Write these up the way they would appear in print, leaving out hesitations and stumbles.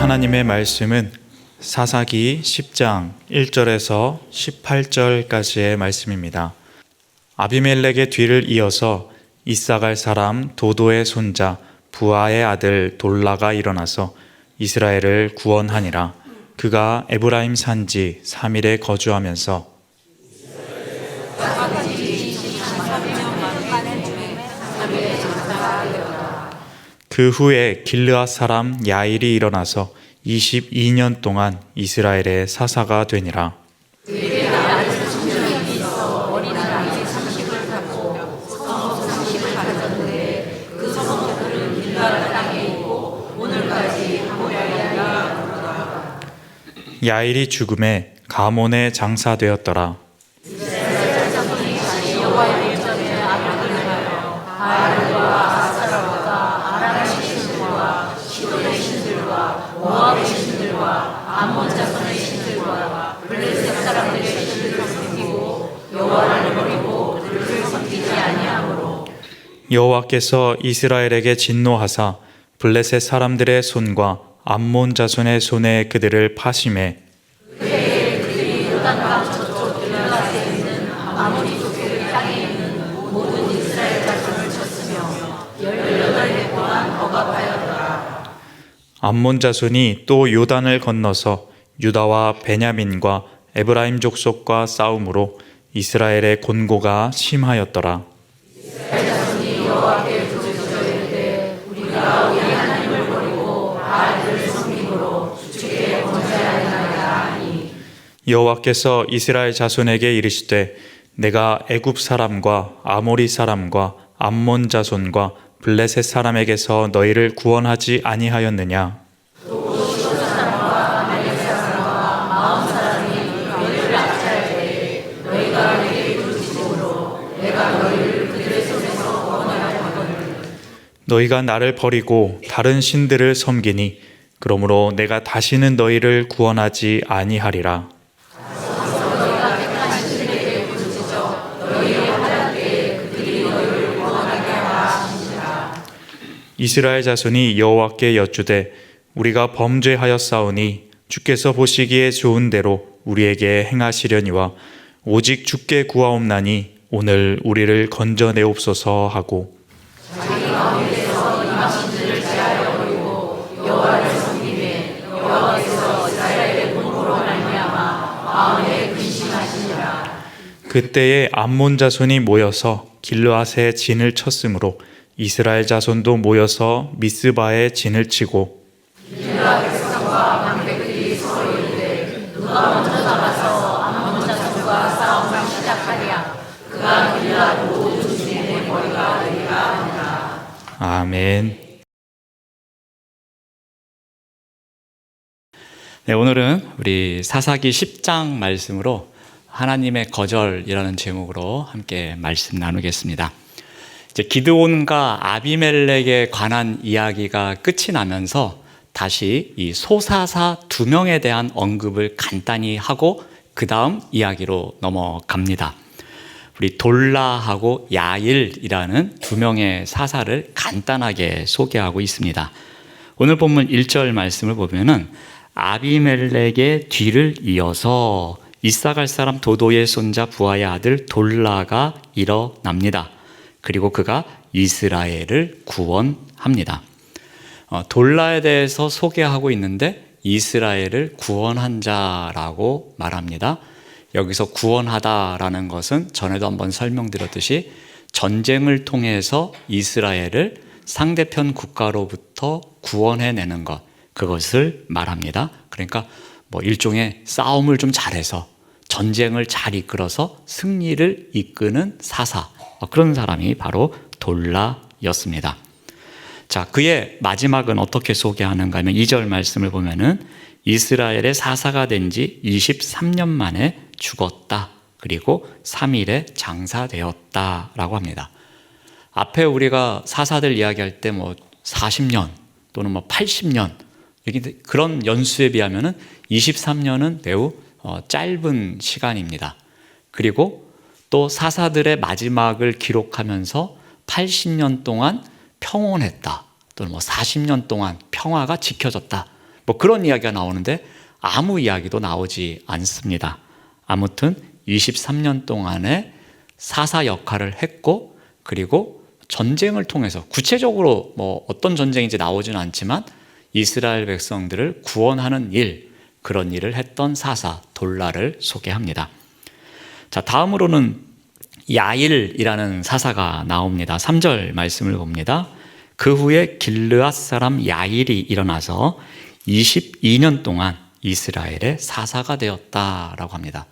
하나님의 말씀은 사사기 10장 1절에서 18절까지의 말씀입니다. 아비멜렉의 뒤를 이어서 이사갈 사람 도도의 손자 부하의 아들 돌라가 일어나서 이스라엘을 구원하니라. 그가 에브라임 산지 3일에 거주하면서 그 후에 길르앗 사람 야일이 일어나서 22년 동안 이스라엘의 사사가 되니라. 야일이 죽음에 가몬에 장사되었더라. 여호와께서 이스라엘에게 진노하사 블레셋 사람들의 손과 암몬 자손의 손에 그들을 파심해 그들이 요단강 저쪽 길르앗에 있는 아모리 족속의 땅에 있는 모든 이스라엘 자손을 쳤으며 18해 동안 억압하였더라. 암몬 자손이 또 요단을 건너서 유다와 베냐민과 에브라임 족속과 싸움으로 이스라엘의 곤고가 심하였더라. 여호와께 부르짖어 이르되 우리가 우리 하나님을 버리고 바알들을 섬김으로 주께 범죄하였나이다 하니 여호와께서 이스라엘 자손에게 이르시되 내가 애굽 사람과 아모리 사람과 암몬 자손과 블레셋 사람에게서 너희를 구원하지 아니하였느냐. 너희가 나를 버리고 다른 신들을 섬기니 그러므로 내가 다시는 너희를 구원하지 아니하리라. 이스라엘 자손이 여호와께 여쭈되 우리가 범죄하였사오니 주께서 보시기에 좋은 대로 우리에게 행하시려니와 오직 주께 구하옵나니 오늘 우리를 건져내옵소서 하고 그때에 암몬 자손이 모여서 길르앗에 진을 쳤으므로 이스라엘 자손도 모여서 미스바에 진을 치고 길르앗 백성과 방백들이 서로 이르되 누가 먼저 나가서 암몬 자손과 싸움을 시작하랴. 그가 길르앗 모든 주민의 머리가 되리라 하니라. 아멘. 네, 오늘은 우리 사사기 10장 말씀으로 하나님의 거절이라는 제목으로 함께 말씀 나누겠습니다. 이제 기드온과 아비멜렉에 관한 이야기가 끝이 나면서 다시 이 소사사 2명에 대한 언급을 간단히 하고 그 다음 이야기로 넘어갑니다. 우리 돌라하고 야일이라는 2명의 사사를 간단하게 소개하고 있습니다. 오늘 본문 1절 말씀을 보면은 아비멜렉의 뒤를 이어서 이사갈 사람 도도의 손자 부하의 아들 돌라가 일어납니다. 그리고 그가 이스라엘을 구원합니다. 돌라에 대해서 소개하고 있는데 이스라엘을 구원한 자라고 말합니다. 여기서 구원하다라는 것은 전에도 한번 설명드렸듯이 전쟁을 통해서 이스라엘을 상대편 국가로부터 구원해내는 것, 그것을 말합니다. 그러니까 뭐 일종의 싸움을 좀 잘해서 전쟁을 잘 이끌어서 승리를 이끄는 사사, 그런 사람이 바로 돌라였습니다. 자, 그의 마지막은 어떻게 소개하는가 하면 2절 말씀을 보면은 이스라엘의 사사가 된 지 23년 만에 죽었다. 그리고 3일에 장사되었다라고 합니다. 앞에 우리가 사사들 이야기할 때 뭐 40년 또는 뭐 80년 그런 연수에 비하면은 23년은 매우 짧은 시간입니다. 그리고 또 사사들의 마지막을 기록하면서 80년 동안 평온했다. 또는 뭐 40년 동안 평화가 지켜졌다. 뭐 그런 이야기가 나오는데 아무 이야기도 나오지 않습니다. 아무튼 23년 동안에 사사 역할을 했고, 그리고 전쟁을 통해서 구체적으로 뭐 어떤 전쟁인지 나오지는 않지만 이스라엘 백성들을 구원하는 일, 그런 일을 했던 사사 돌라를 소개합니다. 자, 다음으로는 야일이라는 사사가 나옵니다. 3절 말씀을 봅니다. 그 후에 길르앗 사람 야일이 일어나서 22년 동안 이스라엘의 사사가 되었다라고 합니다.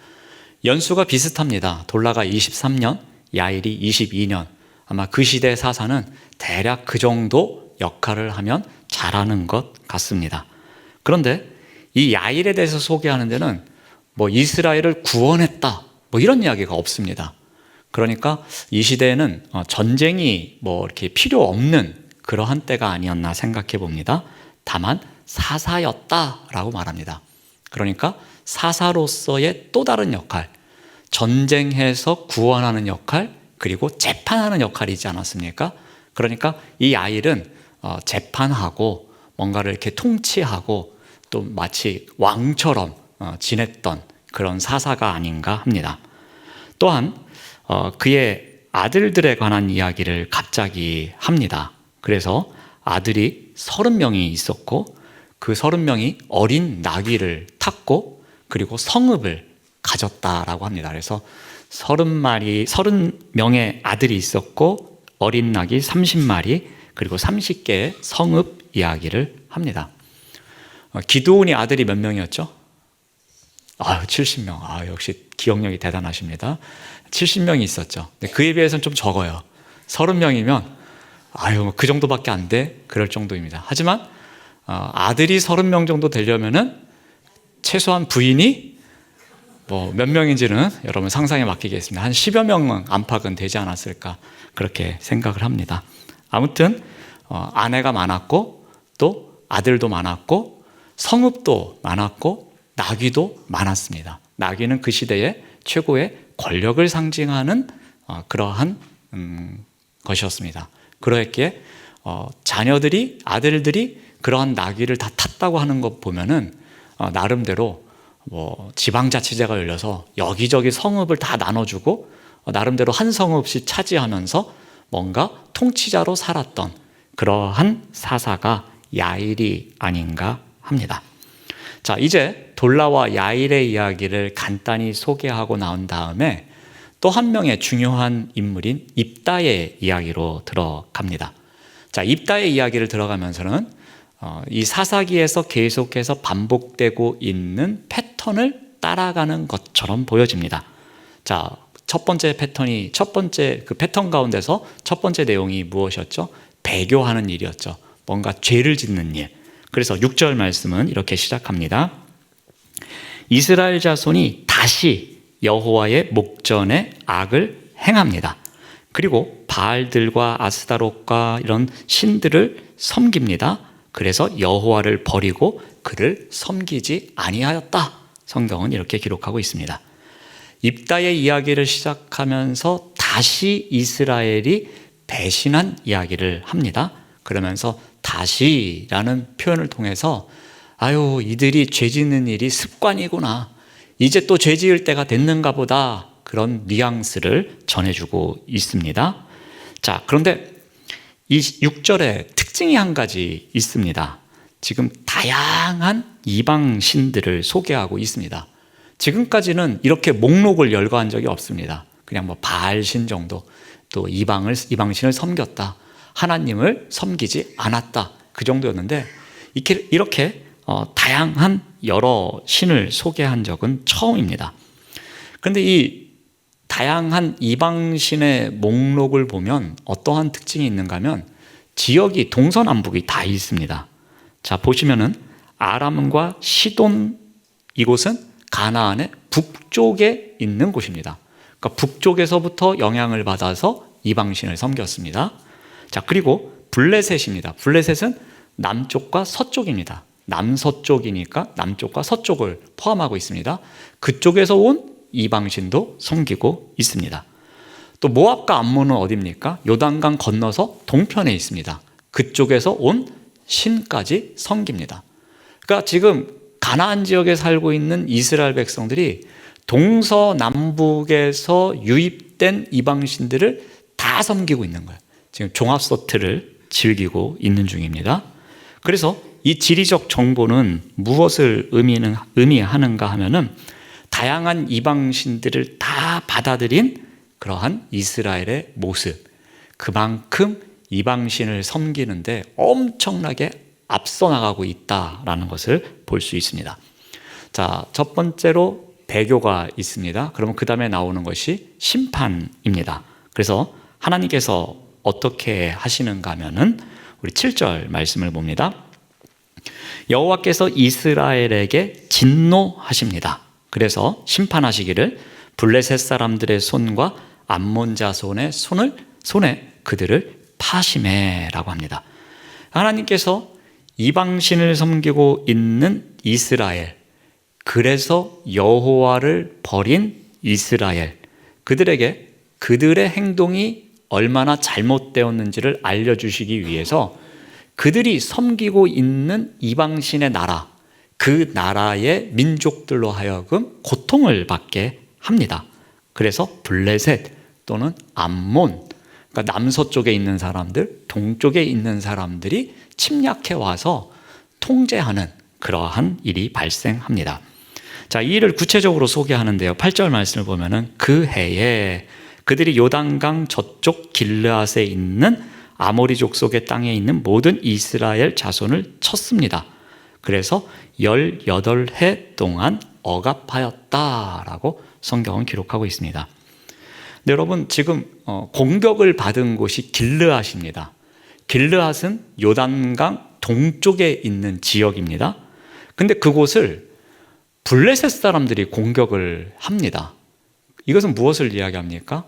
연수가 비슷합니다. 돌라가 23년, 야일이 22년. 아마 그 시대 사사는 대략 그 정도 역할을 하면 잘하는 것 같습니다. 그런데 이 야일에 대해서 소개하는 데는 뭐 이스라엘을 구원했다, 뭐 이런 이야기가 없습니다. 그러니까 이 시대에는 전쟁이 뭐 이렇게 필요 없는 그러한 때가 아니었나 생각해 봅니다. 다만 사사였다라고 말합니다. 그러니까 사사로서의 또 다른 역할, 전쟁해서 구원하는 역할, 그리고 재판하는 역할이지 않았습니까? 그러니까 이 야일은 재판하고 뭔가를 이렇게 통치하고 또 마치 왕처럼 지냈던 그런 사사가 아닌가 합니다. 또한 그의 아들들에 관한 이야기를 갑자기 합니다. 그래서 아들이 30명이 있었고 그 30명이 어린 나귀를 탔고 그리고 성읍을 가졌다라고 합니다. 그래서 30명의 아들이 있었고 어린 나귀 30마리 그리고 30개의 성읍 이야기를 합니다. 기드온이 아들이 몇 명이었죠? 70명. 역시 기억력이 대단하십니다. 70명이 있었죠. 근데 그에 비해서는 좀 적어요. 30명이면 그 정도밖에 안 돼? 그럴 정도입니다. 하지만 아들이 30명 정도 되려면은 최소한 부인이 뭐 몇 명인지는 여러분 상상에 맡기겠습니다. 한 10여 명은 안팎은 되지 않았을까 그렇게 생각을 합니다. 아무튼 아내가 많았고 또 아들도 많았고 성읍도 많았고 나귀도 많았습니다. 나귀는 그 시대의 최고의 권력을 상징하는 그러한 것이었습니다. 그러했기에 자녀들이 아들들이 그러한 나귀를 다 탔다고 하는 것 보면은 나름대로 뭐 지방자치제가 열려서 여기저기 성읍을 다 나눠주고 나름대로 한 성읍씩 차지하면서 뭔가 통치자로 살았던 그러한 사사가 야일이 아닌가 합니다. 자, 이제 돌라와 야일의 이야기를 간단히 소개하고 나온 다음에 또 한 명의 중요한 인물인 입다의 이야기로 들어갑니다. 자, 입다의 이야기를 들어가면서는 이 사사기에서 계속해서 반복되고 있는 패턴을 따라가는 것처럼 보여집니다. 자, 첫 번째 그 패턴 가운데서 첫 번째 내용이 무엇이었죠? 배교하는 일이었죠. 뭔가 죄를 짓는 일. 그래서 6절 말씀은 이렇게 시작합니다. 이스라엘 자손이 다시 여호와의 목전에 악을 행합니다. 그리고 바알들과 아스다롯과 이런 신들을 섬깁니다. 그래서 여호와를 버리고 그를 섬기지 아니하였다. 성경은 이렇게 기록하고 있습니다. 입다의 이야기를 시작하면서 다시 이스라엘이 배신한 이야기를 합니다. 그러면서 다시라는 표현을 통해서 이들이 죄 짓는 일이 습관이구나. 이제 또 죄 지을 때가 됐는가 보다. 그런 뉘앙스를 전해주고 있습니다. 자, 그런데 이 6절에 특징이 한 가지 있습니다. 지금 다양한 이방 신들을 소개하고 있습니다. 지금까지는 이렇게 목록을 열거한 적이 없습니다. 그냥 뭐 바알신 정도, 또 이방신을 섬겼다, 하나님을 섬기지 않았다, 그 정도였는데 이렇게 다양한 여러 신을 소개한 적은 처음입니다. 그런데 이 다양한 이방신의 목록을 보면 어떠한 특징이 있는가 하면 지역이 동서남북이 다 있습니다. 자, 보시면은 아람과 시돈, 이곳은 가나안의 북쪽에 있는 곳입니다. 그러니까 북쪽에서부터 영향을 받아서 이방신을 섬겼습니다. 자, 그리고 블레셋입니다. 블레셋은 남쪽과 서쪽입니다. 남서쪽이니까 남쪽과 서쪽을 포함하고 있습니다. 그쪽에서 온 이방신도 섬기고 있습니다. 또 모압과 암몬은 어디입니까? 요단강 건너서 동편에 있습니다. 그쪽에서 온 신까지 섬깁니다. 그러니까 지금 가나안 지역에 살고 있는 이스라엘 백성들이 동서남북에서 유입된 이방신들을 다 섬기고 있는 거예요. 지금 종합소트를 즐기고 있는 중입니다. 그래서 이 지리적 정보는 무엇을 의미하는가 하면은 다양한 이방신들을 다 받아들인 그러한 이스라엘의 모습, 그만큼 이방신을 섬기는데 엄청나게 앞서 나가고 있다라는 것을 볼 수 있습니다. 자, 첫 번째로 배교가 있습니다. 그러면 그 다음에 나오는 것이 심판입니다. 그래서 하나님께서 어떻게 하시는가 하면은 우리 7절 말씀을 봅니다. 여호와께서 이스라엘에게 진노하십니다. 그래서 심판하시기를 블레셋 사람들의 손과 암몬 자손의 손에 그들을 파심해라고 합니다. 하나님께서 이방신을 섬기고 있는 이스라엘, 그래서 여호와를 버린 이스라엘, 그들에게 그들의 행동이 얼마나 잘못되었는지를 알려주시기 위해서 그들이 섬기고 있는 이방신의 나라, 그 나라의 민족들로 하여금 고통을 받게 합니다. 그래서 블레셋 또는 암몬, 그러니까 남서쪽에 있는 사람들, 동쪽에 있는 사람들이 침략해 와서 통제하는 그러한 일이 발생합니다. 자, 이 일을 구체적으로 소개하는데요. 8절 말씀을 보면은 그 해에 그들이 요단강 저쪽 길르앗에 있는 아모리 족속의 땅에 있는 모든 이스라엘 자손을 쳤습니다. 그래서 18해 동안 억압하였다라고 성경은 기록하고 있습니다. 네, 여러분 지금 공격을 받은 곳이 길르앗입니다. 길르앗은 요단강 동쪽에 있는 지역입니다. 근데 그곳을 블레셋 사람들이 공격을 합니다. 이것은 무엇을 이야기합니까?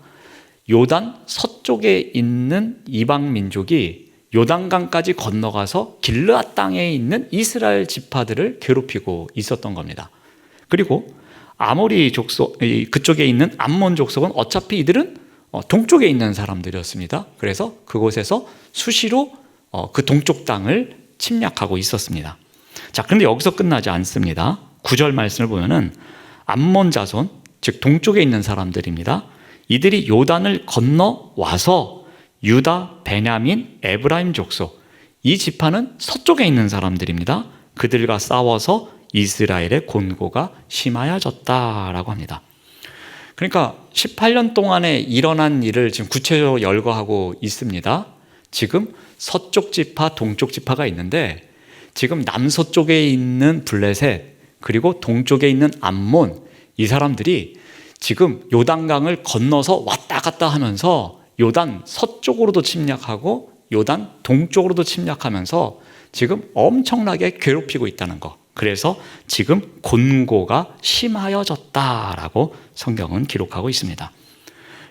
요단 서쪽에 있는 이방 민족이 요단강까지 건너가서 길르앗 땅에 있는 이스라엘 지파들을 괴롭히고 있었던 겁니다. 그리고 아모리 족속, 그쪽에 있는 암몬 족속은 어차피 이들은 동쪽에 있는 사람들이었습니다. 그래서 그곳에서 수시로 그 동쪽 땅을 침략하고 있었습니다. 자, 그런데 여기서 끝나지 않습니다. 9절 말씀을 보면은 암몬 자손, 즉 동쪽에 있는 사람들입니다. 이들이 요단을 건너와서 유다, 베냐민, 에브라임 족속, 이 지파는 서쪽에 있는 사람들입니다. 그들과 싸워서 이스라엘의 곤고가 심하여졌다라고 합니다. 그러니까 18년 동안에 일어난 일을 지금 구체적으로 열거하고 있습니다. 지금 서쪽 지파, 동쪽 지파가 있는데 지금 남서쪽에 있는 블레셋, 그리고 동쪽에 있는 암몬, 이 사람들이 지금 요단강을 건너서 왔다 갔다 하면서 요단 서쪽으로도 침략하고 요단 동쪽으로도 침략하면서 지금 엄청나게 괴롭히고 있다는 것. 그래서 지금 곤고가 심하여졌다라고 성경은 기록하고 있습니다.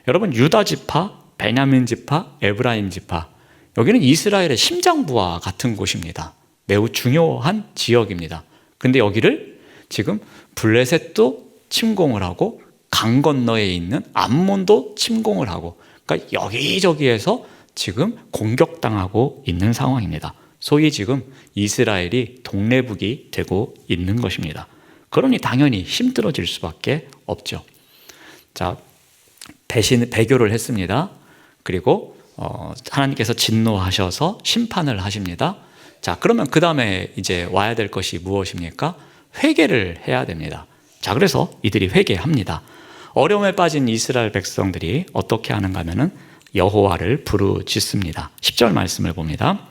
여러분, 유다 지파, 베냐민 지파, 에브라임 지파, 여기는 이스라엘의 심장부와 같은 곳입니다. 매우 중요한 지역입니다. 근데 여기를 지금 블레셋도 침공을 하고 강 건너에 있는 암몬도 침공을 하고, 그러니까 여기저기에서 지금 공격당하고 있는 상황입니다. 소위 지금 이스라엘이 동래북이 되고 있는 것입니다. 그러니 당연히 힘들어질 수밖에 없죠. 자, 배교를 했습니다. 그리고 하나님께서 진노하셔서 심판을 하십니다. 자, 그러면 그 다음에 이제 와야 될 것이 무엇입니까? 회개를 해야 됩니다. 자, 그래서 이들이 회개합니다. 어려움에 빠진 이스라엘 백성들이 어떻게 하는가 하면은 여호와를 부르짖습니다. 10절 말씀을 봅니다.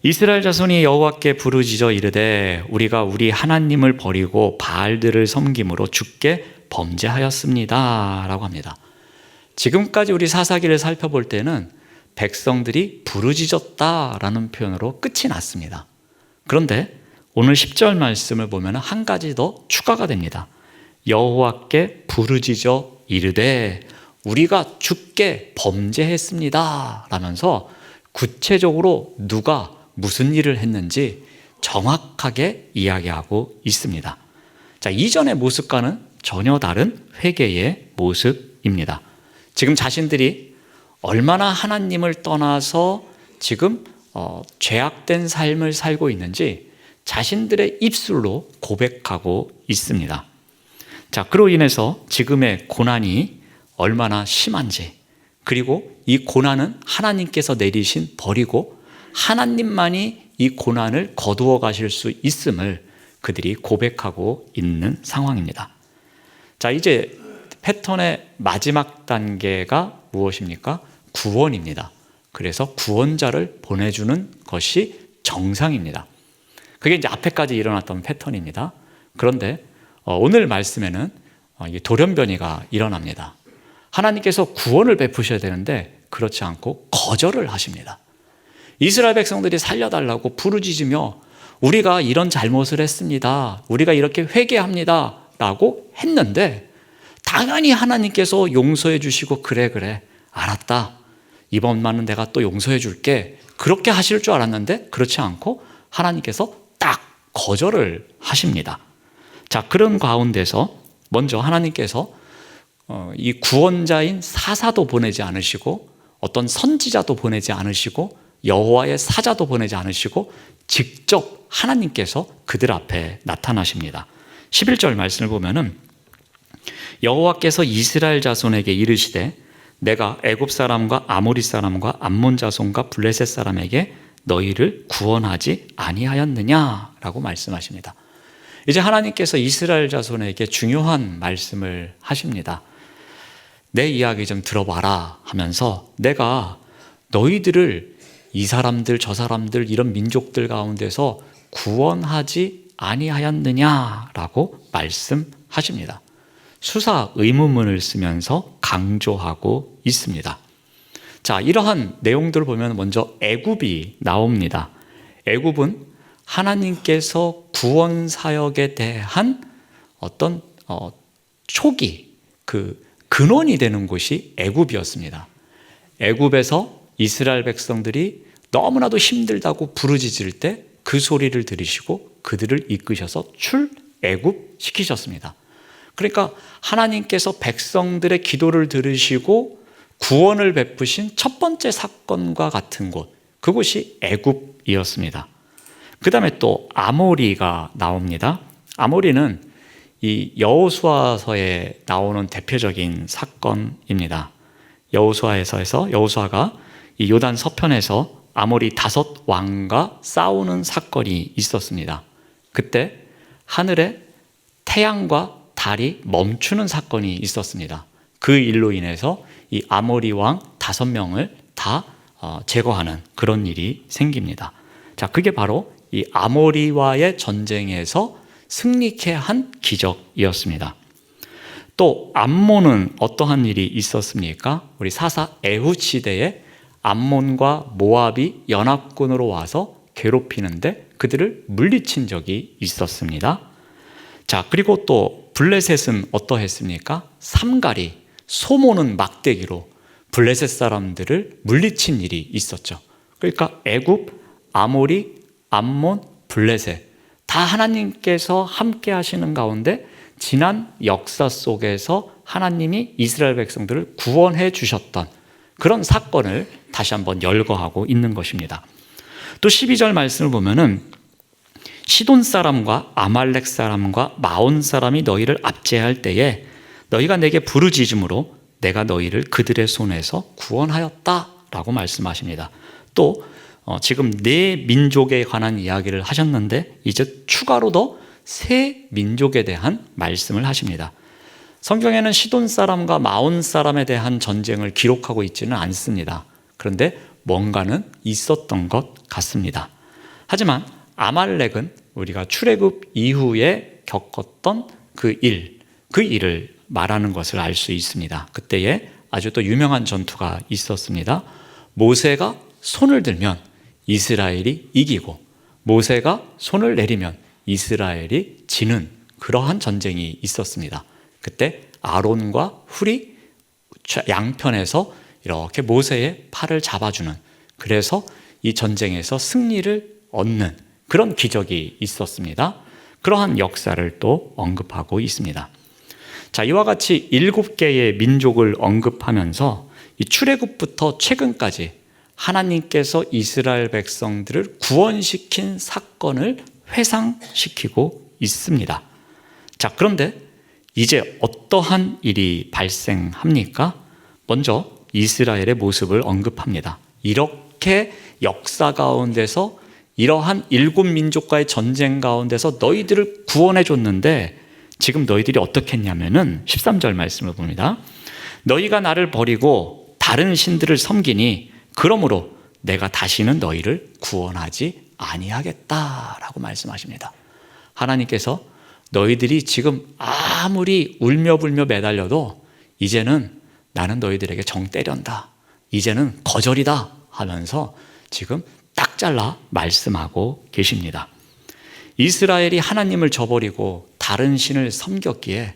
이스라엘 자손이 여호와께 부르짖어 이르되 우리가 우리 하나님을 버리고 바알들을 섬김으로 주께 범죄하였습니다 라고 합니다. 지금까지 우리 사사기를 살펴볼 때는 백성들이 부르짖었다라는 표현으로 끝이 났습니다. 그런데 오늘 10절 말씀을 보면 한 가지 더 추가가 됩니다. 여호와께 부르짖어 이르되 우리가 주께 범죄했습니다 라면서 구체적으로 누가 무슨 일을 했는지 정확하게 이야기하고 있습니다. 자, 이전의 모습과는 전혀 다른 회개의 모습입니다. 지금 자신들이 얼마나 하나님을 떠나서 지금 죄악된 삶을 살고 있는지 자신들의 입술로 고백하고 있습니다. 자, 그로 인해서 지금의 고난이 얼마나 심한지, 그리고 이 고난은 하나님께서 내리신 벌이고 하나님만이 이 고난을 거두어 가실 수 있음을 그들이 고백하고 있는 상황입니다. 자, 이제 패턴의 마지막 단계가 무엇입니까? 구원입니다. 그래서 구원자를 보내주는 것이 정상입니다. 그게 이제 앞에까지 일어났던 패턴입니다. 그런데 오늘 말씀에는 돌연변이가 일어납니다. 하나님께서 구원을 베푸셔야 되는데 그렇지 않고 거절을 하십니다. 이스라엘 백성들이 살려달라고 부르짖으며 우리가 이런 잘못을 했습니다. 우리가 이렇게 회개합니다. 라고 했는데 당연히 하나님께서 용서해 주시고 그래 알았다. 이번만은 내가 또 용서해 줄게. 그렇게 하실 줄 알았는데 그렇지 않고 하나님께서 딱 거절을 하십니다. 자, 그런 가운데서 먼저 하나님께서 이 구원자인 사사도 보내지 않으시고 어떤 선지자도 보내지 않으시고 여호와의 사자도 보내지 않으시고 직접 하나님께서 그들 앞에 나타나십니다. 11절 말씀을 보면은 여호와께서 이스라엘 자손에게 이르시되 내가 애굽 사람과 아모리 사람과 암몬 자손과 블레셋 사람에게 너희를 구원하지 아니하였느냐라고 말씀하십니다. 이제 하나님께서 이스라엘 자손에게 중요한 말씀을 하십니다. 내 이야기 좀 들어봐라 하면서 내가 너희들을 이 사람들 저 사람들 이런 민족들 가운데서 구원하지 아니하였느냐라고 말씀하십니다. 수사 의문문을 쓰면서 강조하고 있습니다. 자, 이러한 내용들을 보면 먼저 애굽이 나옵니다. 애굽은 하나님께서 구원 사역에 대한 어떤 초기 근원이 되는 곳이 애굽이었습니다. 애굽에서 이스라엘 백성들이 너무나도 힘들다고 부르짖을 때 그 소리를 들으시고 그들을 이끄셔서 출애굽 시키셨습니다. 그러니까 하나님께서 백성들의 기도를 들으시고 구원을 베푸신 첫 번째 사건과 같은 곳, 그곳이 애굽이었습니다. 그 다음에 또 아모리가 나옵니다. 아모리는 이 여호수아서에 나오는 대표적인 사건입니다. 여호수아가 이 요단 서편에서 아모리 5왕과 싸우는 사건이 있었습니다. 그때 하늘에 태양과 달이 멈추는 사건이 있었습니다. 그 일로 인해서 이 아모리 왕 5명을 다 제거하는 그런 일이 생깁니다. 자, 그게 바로 이 아모리와의 전쟁에서 승리케 한 기적이었습니다. 또 암몬은 어떠한 일이 있었습니까? 우리 사사 에훗 시대에 암몬과 모압이 연합군으로 와서 괴롭히는데 그들을 물리친 적이 있었습니다. 자, 그리고 또 블레셋은 어떠했습니까? 삼가리, 소모는 막대기로 블레셋 사람들을 물리친 일이 있었죠. 그러니까 애굽, 아모리, 암몬, 블레셋 다 하나님께서 함께 하시는 가운데 지난 역사 속에서 하나님이 이스라엘 백성들을 구원해 주셨던 그런 사건을 다시 한번 열거하고 있는 것입니다. 또 12절 말씀을 보면은 시돈 사람과 아말렉 사람과 마온 사람이 너희를 압제할 때에 너희가 내게 부르짖음으로 내가 너희를 그들의 손에서 구원하였다라고 말씀하십니다. 또 지금 4민족에 관한 이야기를 하셨는데 이제 추가로 더 3민족에 대한 말씀을 하십니다. 성경에는 시돈 사람과 마온 사람에 대한 전쟁을 기록하고 있지는 않습니다. 그런데 뭔가는 있었던 것 같습니다. 하지만 아말렉은 우리가 출애굽 이후에 겪었던 그 일을 말하는 것을 알 수 있습니다. 그때에 아주 또 유명한 전투가 있었습니다. 모세가 손을 들면 이스라엘이 이기고 모세가 손을 내리면 이스라엘이 지는 그러한 전쟁이 있었습니다. 그때 아론과 훌이 양편에서 이렇게 모세의 팔을 잡아주는, 그래서 이 전쟁에서 승리를 얻는 그런 기적이 있었습니다. 그러한 역사를 또 언급하고 있습니다. 자, 이와 같이 7개의 민족을 언급하면서 이 출애굽부터 최근까지 하나님께서 이스라엘 백성들을 구원시킨 사건을 회상시키고 있습니다. 자, 그런데 이제 어떠한 일이 발생합니까? 먼저 이스라엘의 모습을 언급합니다. 이렇게 역사 가운데서 이러한 일곱 민족과의 전쟁 가운데서 너희들을 구원해 줬는데 지금 너희들이 어떻게 했냐면은 13절 말씀을 봅니다. 너희가 나를 버리고 다른 신들을 섬기니 그러므로 내가 다시는 너희를 구원하지 아니하겠다라고 말씀하십니다. 하나님께서 너희들이 지금 아무리 울며불며 매달려도 이제는 나는 너희들에게 정 때련다. 이제는 거절이다 하면서 지금 딱 잘라 말씀하고 계십니다. 이스라엘이 하나님을 저버리고 다른 신을 섬겼기에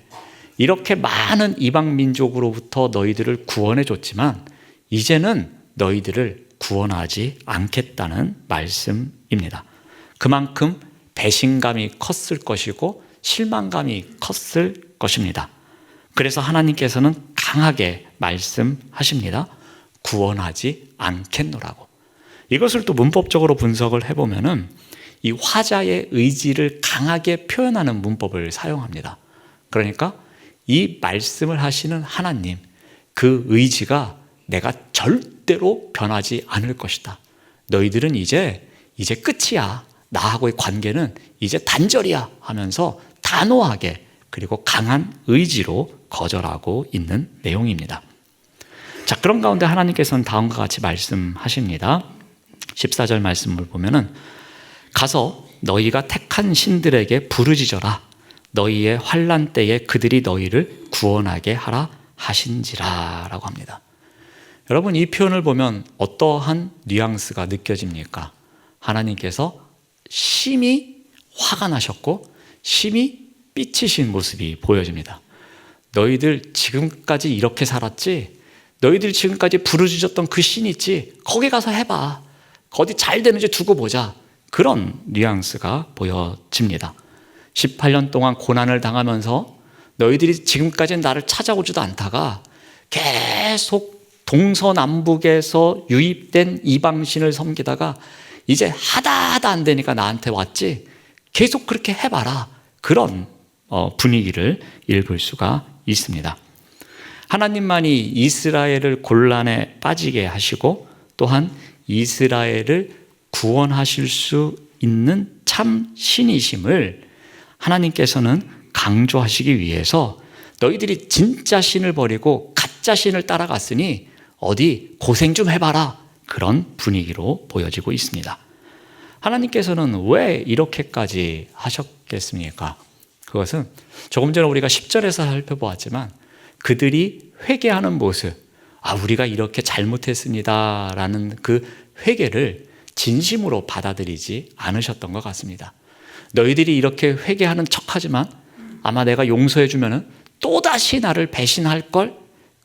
이렇게 많은 이방 민족으로부터 너희들을 구원해 줬지만 이제는 너희들을 구원하지 않겠다는 말씀입니다. 그만큼 배신감이 컸을 것이고 실망감이 컸을 것입니다. 그래서 하나님께서는 강하게 말씀하십니다. 구원하지 않겠노라고. 이것을 또 문법적으로 분석을 해보면은 이 화자의 의지를 강하게 표현하는 문법을 사용합니다. 그러니까 이 말씀을 하시는 하나님, 그 의지가 내가 절대로 변하지 않을 것이다. 너희들은 이제 끝이야. 나하고의 관계는 이제 단절이야 하면서 단호하게 그리고 강한 의지로 거절하고 있는 내용입니다. 자, 그런 가운데 하나님께서는 다음과 같이 말씀하십니다. 14절 말씀을 보면은 가서 너희가 택한 신들에게 부르짖어라. 너희의 환난 때에 그들이 너희를 구원하게 하라 하신지라 라고 합니다. 여러분, 이 표현을 보면 어떠한 뉘앙스가 느껴집니까? 하나님께서 심히 화가 나셨고 심히 삐치신 모습이 보여집니다. 너희들 지금까지 이렇게 살았지? 너희들 지금까지 부르짖었던 그 신 있지? 거기 가서 해봐. 어디 잘 되는지 두고 보자. 그런 뉘앙스가 보여집니다. 18년 동안 고난을 당하면서 너희들이 지금까지는 나를 찾아오지도 않다가 계속 동서남북에서 유입된 이방신을 섬기다가 이제 하다 안 되니까 나한테 왔지? 계속 그렇게 해봐라. 그런 분위기를 읽을 수가 있습니다. 하나님만이 이스라엘을 곤란에 빠지게 하시고 또한 이스라엘을 구원하실 수 있는 참 신이심을 하나님께서는 강조하시기 위해서 너희들이 진짜 신을 버리고 가짜 신을 따라갔으니 어디 고생 좀 해봐라. 그런 분위기로 보여지고 있습니다. 하나님께서는 왜 이렇게까지 하셨겠습니까? 그것은 조금 전에 우리가 10절에서 살펴보았지만 그들이 회개하는 모습, 우리가 이렇게 잘못했습니다 라는 그 회개를 진심으로 받아들이지 않으셨던 것 같습니다. 너희들이 이렇게 회개하는 척하지만 아마 내가 용서해주면 또다시 나를 배신할 걸,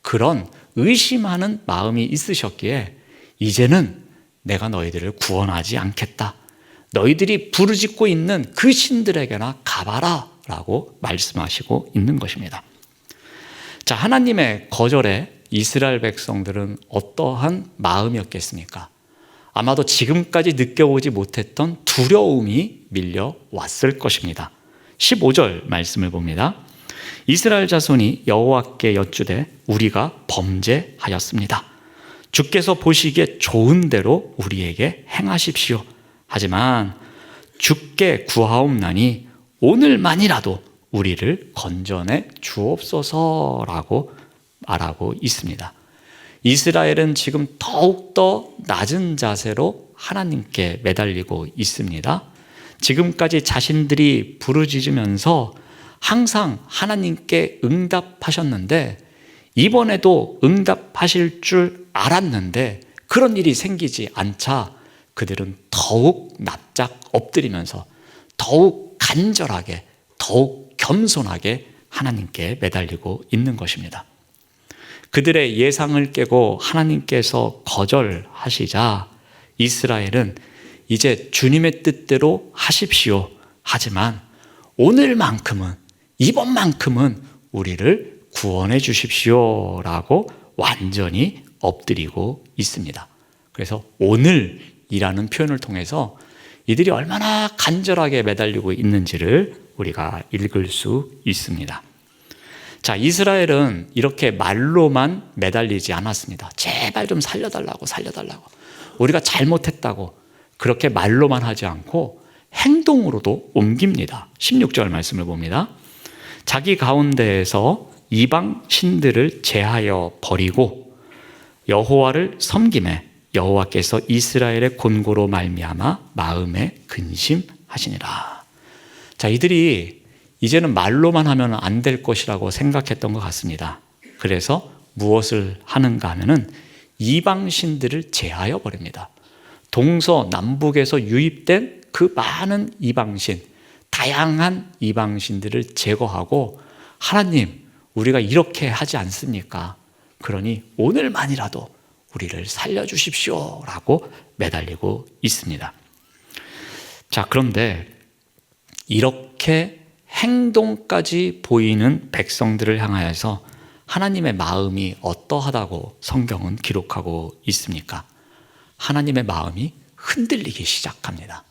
그런 의심하는 마음이 있으셨기에 이제는 내가 너희들을 구원하지 않겠다. 너희들이 부르짖고 있는 그 신들에게나 가봐라 라고 말씀하시고 있는 것입니다. 자, 하나님의 거절에 이스라엘 백성들은 어떠한 마음이었겠습니까? 아마도 지금까지 느껴보지 못했던 두려움이 밀려왔을 것입니다. 15절 말씀을 봅니다. 이스라엘 자손이 여호와께 여쭈되 우리가 범죄하였습니다. 주께서 보시기에 좋은 대로 우리에게 행하십시오. 하지만 주께 구하옵나니 오늘만이라도 우리를 건져내 주옵소서라고 말하고 있습니다. 이스라엘은 지금 더욱더 낮은 자세로 하나님께 매달리고 있습니다. 지금까지 자신들이 부르짖으면서 항상 하나님께 응답하셨는데 이번에도 응답하실 줄 알았는데 그런 일이 생기지 않자 그들은 더욱 납작 엎드리면서 더욱 간절하게 더욱 겸손하게 하나님께 매달리고 있는 것입니다. 그들의 예상을 깨고 하나님께서 거절하시자 이스라엘은 이제 주님의 뜻대로 하십시오. 하지만 오늘만큼은, 이번만큼은 우리를 구원해 주십시오 라고 완전히 엎드리고 있습니다. 그래서 오늘이라는 표현을 통해서 이들이 얼마나 간절하게 매달리고 있는지를 우리가 읽을 수 있습니다. 자, 이스라엘은 이렇게 말로만 매달리지 않았습니다. 제발 좀 살려달라고. 우리가 잘못했다고 그렇게 말로만 하지 않고 행동으로도 옮깁니다. 16절 말씀을 봅니다. 자기 가운데에서 이방 신들을 제하여 버리고 여호와를 섬기매 여호와께서 이스라엘의 곤고로 말미암아 마음에 근심하시니라. 자, 이들이 이제는 말로만 하면 안 될 것이라고 생각했던 것 같습니다. 그래서 무엇을 하는가 하면은 이방 신들을 제하여 버립니다. 동서남북에서 유입된 그 많은 이방신, 다양한 이방신들을 제거하고 하나님, 우리가 이렇게 하지 않습니까? 그러니 오늘만이라도 우리를 살려주십시오 라고 매달리고 있습니다. 자, 그런데 이렇게 행동까지 보이는 백성들을 향하여서 하나님의 마음이 어떠하다고 성경은 기록하고 있습니까? 하나님의 마음이 흔들리기 시작합니다.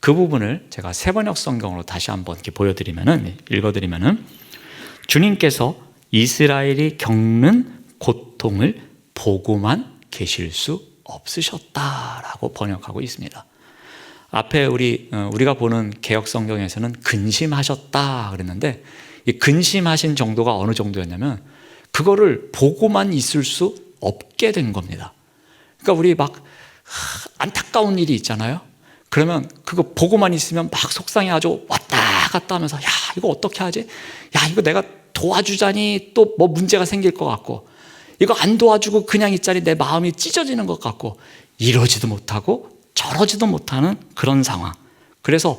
그 부분을 제가 세번역 성경으로 다시 한번 이렇게 읽어드리면은 주님께서 이스라엘이 겪는 고통을 보고만 계실 수 없으셨다라고 번역하고 있습니다. 앞에 우리가 보는 개역 성경에서는 근심하셨다 그랬는데 이 근심하신 정도가 어느 정도였냐면 그거를 보고만 있을 수 없게 된 겁니다. 그러니까 우리 막 안타까운 일이 있잖아요. 그러면 그거 보고만 있으면 막 속상해 아주 왔다 갔다 하면서 야, 이거 어떻게 하지? 야, 이거 내가 도와주자니 또 뭐 문제가 생길 것 같고 이거 안 도와주고 그냥 있자니 내 마음이 찢어지는 것 같고 이러지도 못하고 저러지도 못하는 그런 상황. 그래서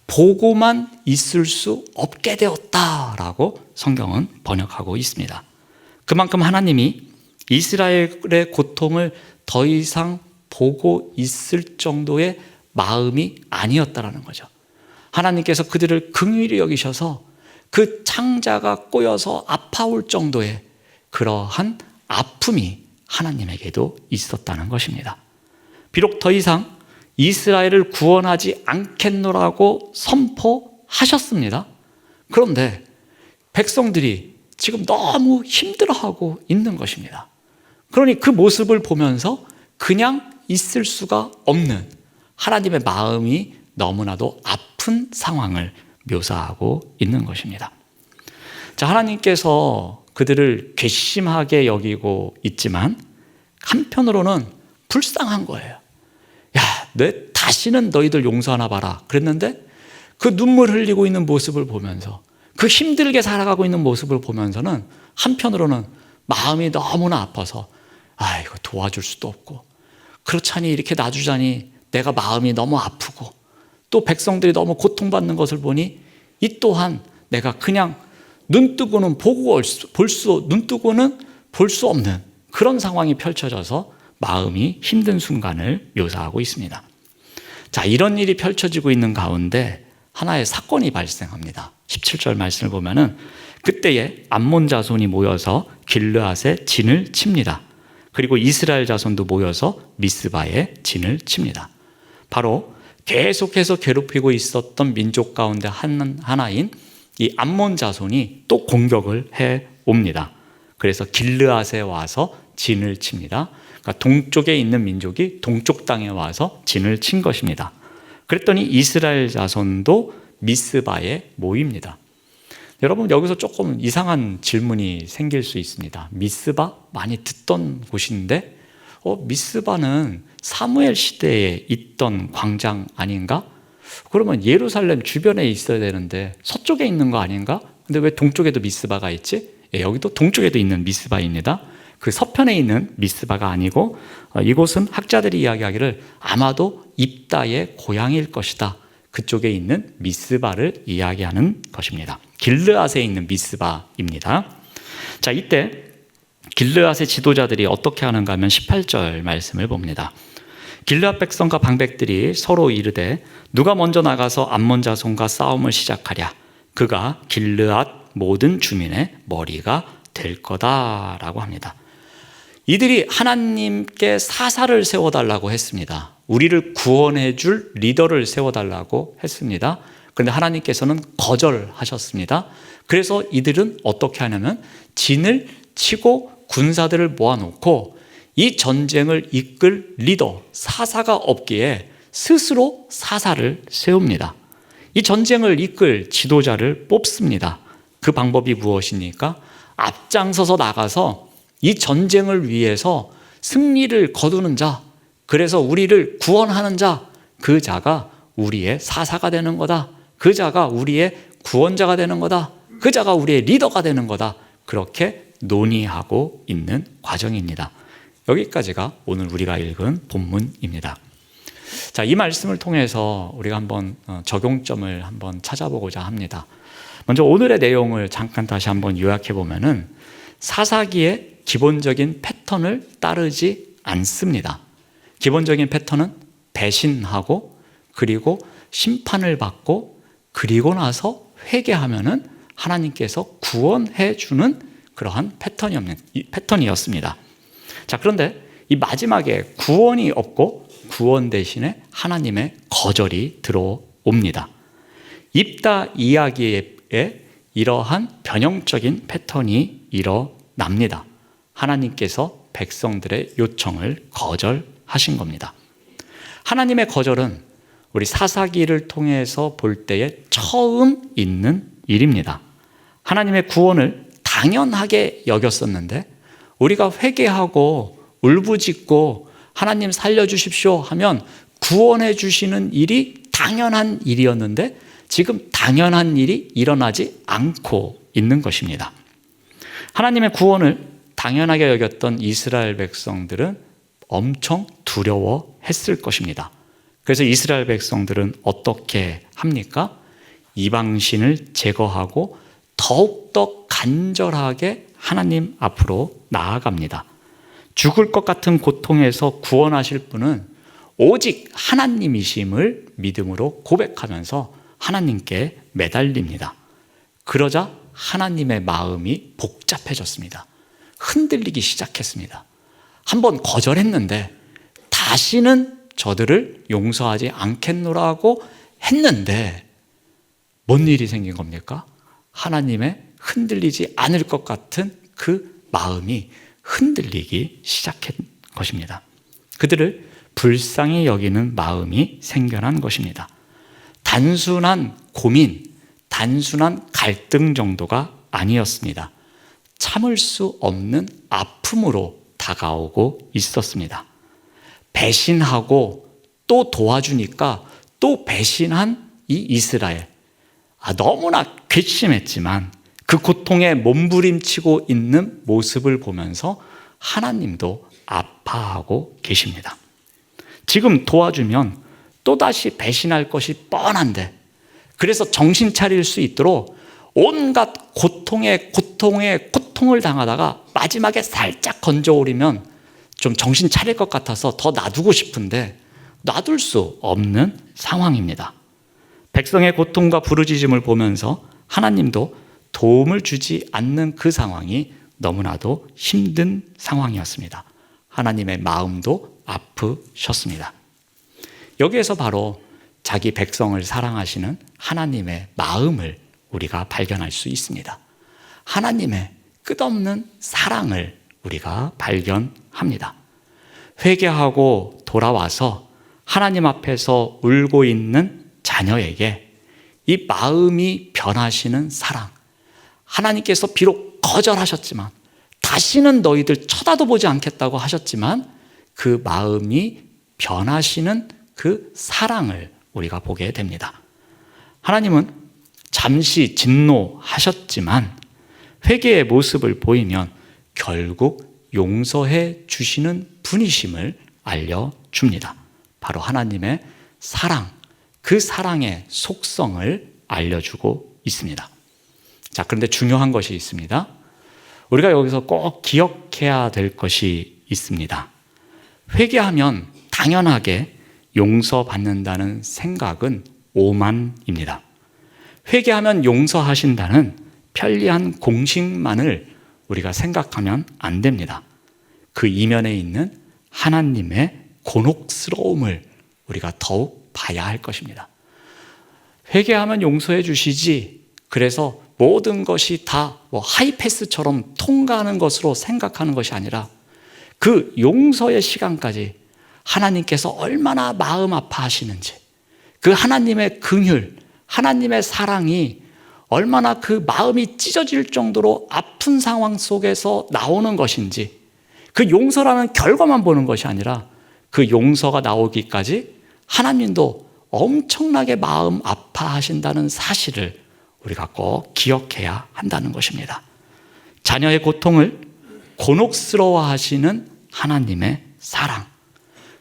보고만 있을 수 없게 되었다라고 성경은 번역하고 있습니다. 그만큼 하나님이 이스라엘의 고통을 더 이상 보고 있을 정도의 마음이 아니었다라는 거죠. 하나님께서 그들을 긍휼히 여기셔서 그 창자가 꼬여서 아파올 정도의 그러한 아픔이 하나님에게도 있었다는 것입니다. 비록 더 이상 이스라엘을 구원하지 않겠노라고 선포하셨습니다. 그런데 백성들이 지금 너무 힘들어하고 있는 것입니다. 그러니 그 모습을 보면서 그냥 있을 수가 없는 하나님의 마음이 너무나도 아픈 상황을 묘사하고 있는 것입니다. 자, 하나님께서 그들을 괘씸하게 여기고 있지만 한편으로는 불쌍한 거예요. 야, 내 다시는 너희들 용서하나 봐라 그랬는데 그 눈물 흘리고 있는 모습을 보면서 그 힘들게 살아가고 있는 모습을 보면서는 한편으로는 마음이 너무나 아파서 아, 이거 도와줄 수도 없고 그렇자니 이렇게 놔주자니 내가 마음이 너무 아프고 또 백성들이 너무 고통받는 것을 보니 이 또한 내가 그냥 눈 뜨고는 볼 수 없는 그런 상황이 펼쳐져서 마음이 힘든 순간을 묘사하고 있습니다. 자, 이런 일이 펼쳐지고 있는 가운데 하나의 사건이 발생합니다. 17절 말씀을 보면은 그때에 암몬 자손이 모여서 길르앗에 진을 칩니다. 그리고 이스라엘 자손도 모여서 미스바에 진을 칩니다. 바로 계속해서 괴롭히고 있었던 민족 가운데 하나인 이 암몬 자손이 또 공격을 해 옵니다. 그래서 길르앗에 와서 진을 칩니다. 그러니까 동쪽에 있는 민족이 동쪽 땅에 와서 진을 친 것입니다. 그랬더니 이스라엘 자손도 미스바에 모입니다. 여러분, 여기서 조금 이상한 질문이 생길 수 있습니다. 미스바? 많이 듣던 곳인데 미스바는 사무엘 시대에 있던 광장 아닌가? 그러면 예루살렘 주변에 있어야 되는데 서쪽에 있는 거 아닌가? 근데 왜 동쪽에도 미스바가 있지? 여기도 동쪽에도 있는 미스바입니다. 그 서편에 있는 미스바가 아니고 이곳은 학자들이 이야기하기를 아마도 입다의 고향일 것이다. 그쪽에 있는 미스바를 이야기하는 것입니다. 길르앗에 있는 미스바입니다. 자, 이때 길르앗의 지도자들이 어떻게 하는가 하면 18절 말씀을 봅니다. 길르앗 백성과 방백들이 서로 이르되 누가 먼저 나가서 암몬 자손과 싸움을 시작하랴. 그가 길르앗 모든 주민의 머리가 될 거다라고 합니다. 이들이 하나님께 사사를 세워달라고 했습니다. 우리를 구원해 줄 리더를 세워달라고 했습니다. 그런데 하나님께서는 거절하셨습니다. 그래서 이들은 어떻게 하냐면 진을 치고 군사들을 모아놓고 이 전쟁을 이끌 리더, 사사가 없기에 스스로 사사를 세웁니다. 이 전쟁을 이끌 지도자를 뽑습니다. 그 방법이 무엇입니까? 앞장서서 나가서 이 전쟁을 위해서 승리를 거두는 자, 그래서 우리를 구원하는 자, 그 자가 우리의 사사가 되는 거다. 그 자가 우리의 구원자가 되는 거다. 그 자가 우리의 리더가 되는 거다. 그렇게 논의하고 있는 과정입니다. 여기까지가 오늘 우리가 읽은 본문입니다. 자, 이 말씀을 통해서 우리가 한번 적용점을 한번 찾아보고자 합니다. 먼저 오늘의 내용을 잠깐 다시 한번 요약해 보면은 사사기의 기본적인 패턴을 따르지 않습니다. 기본적인 패턴은 배신하고 그리고 심판을 받고 그리고 나서 회개하면은 하나님께서 구원해 주는 그러한 패턴이었습니다. 자, 그런데 이 마지막에 구원이 없고 구원 대신에 하나님의 거절이 들어옵니다. 입다 이야기에 이러한 변형적인 패턴이 일어납니다. 하나님께서 백성들의 요청을 거절하신 겁니다. 하나님의 거절은 우리 사사기를 통해서 볼 때에 처음 있는 일입니다. 하나님의 구원을 당연하게 여겼었는데 우리가 회개하고 울부짖고 하나님 살려주십시오 하면 구원해 주시는 일이 당연한 일이었는데 지금 당연한 일이 일어나지 않고 있는 것입니다. 하나님의 구원을 당연하게 여겼던 이스라엘 백성들은 엄청 두려워했을 것입니다. 그래서 이스라엘 백성들은 어떻게 합니까? 이방신을 제거하고 더욱더 간절하게 하나님 앞으로 나아갑니다. 죽을 것 같은 고통에서 구원하실 분은 오직 하나님이심을 믿음으로 고백하면서 하나님께 매달립니다. 그러자 하나님의 마음이 복잡해졌습니다. 흔들리기 시작했습니다. 한번 거절했는데 다시는 저들을 용서하지 않겠노라고 했는데 뭔 일이 생긴 겁니까? 하나님의 흔들리지 않을 것 같은 그 마음이 흔들리기 시작한 것입니다. 그들을 불쌍히 여기는 마음이 생겨난 것입니다. 단순한 고민, 단순한 갈등 정도가 아니었습니다. 참을 수 없는 아픔으로 다가오고 있었습니다. 배신하고 또 도와주니까 또 배신한 이 이스라엘. 너무나 괘씸했지만 그 고통에 몸부림치고 있는 모습을 보면서 하나님도 아파하고 계십니다. 지금 도와주면 또다시 배신할 것이 뻔한데 그래서 정신 차릴 수 있도록 온갖 고통을 당하다가 마지막에 살짝 건져오리면 좀 정신 차릴 것 같아서 더 놔두고 싶은데 놔둘 수 없는 상황입니다. 백성의 고통과 부르짖음을 보면서 하나님도 도움을 주지 않는 그 상황이 너무나도 힘든 상황이었습니다. 하나님의 마음도 아프셨습니다. 여기에서 바로 자기 백성을 사랑하시는 하나님의 마음을 우리가 발견할 수 있습니다. 하나님의 끝없는 사랑을 우리가 발견합니다. 회개하고 돌아와서 하나님 앞에서 울고 있는 자녀에게 이 마음이 변하시는 사랑, 하나님께서 비록 거절하셨지만 다시는 너희들 쳐다도 보지 않겠다고 하셨지만 그 마음이 변하시는 그 사랑을 우리가 보게 됩니다. 하나님은 잠시 진노하셨지만 회개의 모습을 보이면 결국 용서해 주시는 분이심을 알려줍니다. 바로 하나님의 사랑, 그 사랑의 속성을 알려주고 있습니다. 자, 그런데 중요한 것이 있습니다. 우리가 여기서 꼭 기억해야 될 것이 있습니다. 회개하면 당연하게 용서받는다는 생각은 오만입니다. 회개하면 용서하신다는 편리한 공식만을 우리가 생각하면 안 됩니다. 그 이면에 있는 하나님의 곤혹스러움을 우리가 더욱 봐야 할 것입니다. 회개하면 용서해 주시지, 그래서 모든 것이 다 하이패스처럼 통과하는 것으로 생각하는 것이 아니라 그 용서의 시간까지 하나님께서 얼마나 마음 아파하시는지, 그 하나님의 긍휼, 하나님의 사랑이 얼마나 그 마음이 찢어질 정도로 아픈 상황 속에서 나오는 것인지, 그 용서라는 결과만 보는 것이 아니라 그 용서가 나오기까지 하나님도 엄청나게 마음 아파하신다는 사실을 우리가 꼭 기억해야 한다는 것입니다. 자녀의 고통을 곤혹스러워하시는 하나님의 사랑,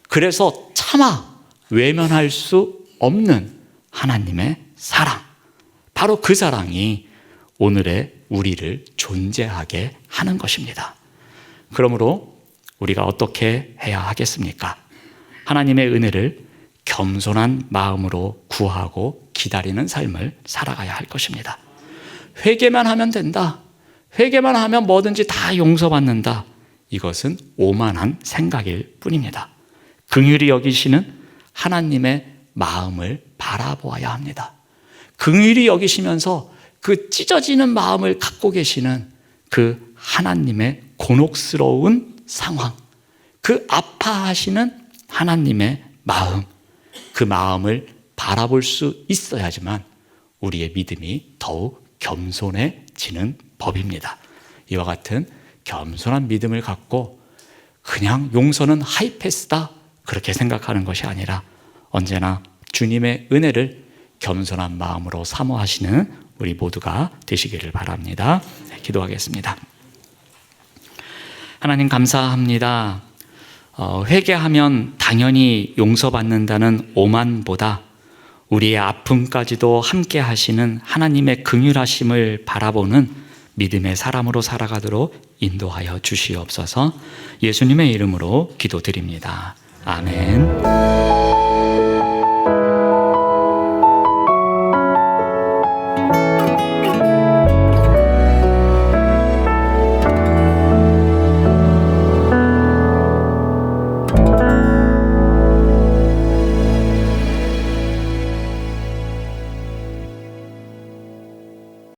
그래서 차마 외면할 수 없는 하나님의 사랑, 바로 그 사랑이 오늘의 우리를 존재하게 하는 것입니다. 그러므로 우리가 어떻게 해야 하겠습니까? 하나님의 은혜를 겸손한 마음으로 구하고 기다리는 삶을 살아가야 할 것입니다. 회개만 하면 된다, 회개만 하면 뭐든지 다 용서받는다, 이것은 오만한 생각일 뿐입니다. 긍휼히 여기시는 하나님의 마음을 바라보아야 합니다. 긍휼히 여기시면서 그 찢어지는 마음을 갖고 계시는 그 하나님의 곤혹스러운 상황, 그 아파하시는 하나님의 마음, 그 마음을 바라볼 수 있어야지만 우리의 믿음이 더욱 겸손해지는 법입니다. 이와 같은 겸손한 믿음을 갖고 그냥 용서는 하이패스다, 그렇게 생각하는 것이 아니라 언제나 주님의 은혜를 겸손한 마음으로 사모하시는 우리 모두가 되시기를 바랍니다. 기도하겠습니다. 하나님 감사합니다. 회개하면 당연히 용서받는다는 오만보다 우리의 아픔까지도 함께 하시는 하나님의 긍휼하심을 바라보는 믿음의 사람으로 살아가도록 인도하여 주시옵소서. 예수님의 이름으로 기도드립니다. 아멘.